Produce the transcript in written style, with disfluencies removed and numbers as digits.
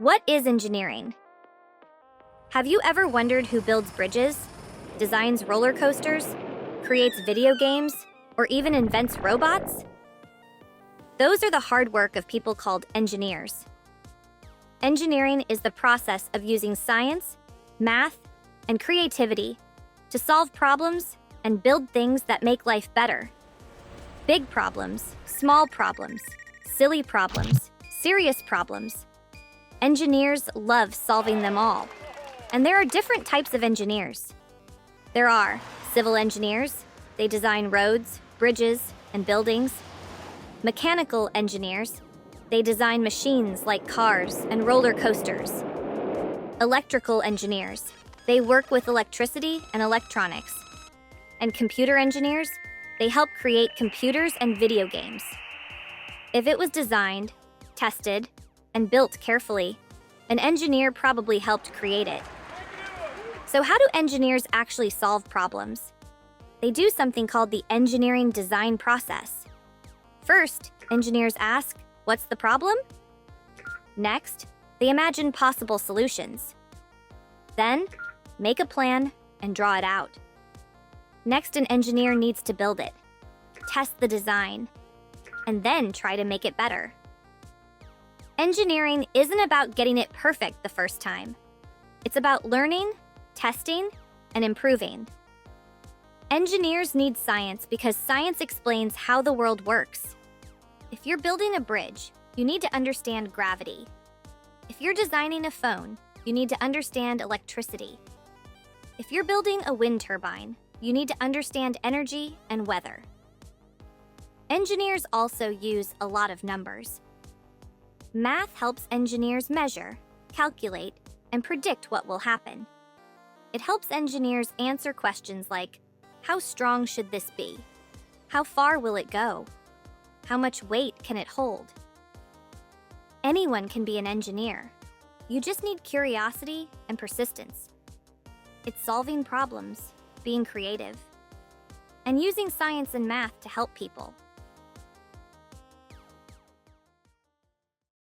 What is engineering? Have you ever wondered who builds bridges, designs roller coasters, creates video games, or even invents robots? Those are the hard work of people called engineers. Engineering is the process of using science, math, and creativity to solve problems and build things that make life better. Big problems, small problems, silly problems, serious problems. Engineers love solving them all. And there are different types of engineers. There are civil engineers. They design roads, bridges, and buildings. Mechanical engineers. They design machines like cars and roller coasters. Electrical engineers. They work with electricity and electronics. And computer engineers. They help create computers and video games. If it was designed, tested, and built carefully, an engineer probably helped create it. So how do engineers actually solve problems? They do something called the engineering design process. First, engineers ask, what's the problem? Next, they imagine possible solutions. Then, make a plan and draw it out. Next, an engineer needs to build it, test the design, and then try to make it better. Engineering isn't about getting it perfect the first time. It's about learning, testing, and improving. Engineers need science because science explains how the world works. If you're building a bridge, you need to understand gravity. If you're designing a phone, you need to understand electricity. If you're building a wind turbine, you need to understand energy and weather. Engineers also use a lot of numbers. Math helps engineers measure, calculate, and predict what will happen. It helps engineers answer questions like, how strong should this be? How far will it go? How much weight can it hold? Anyone can be an engineer. You just need curiosity and persistence. It's solving problems, being creative, and using science and math to help people.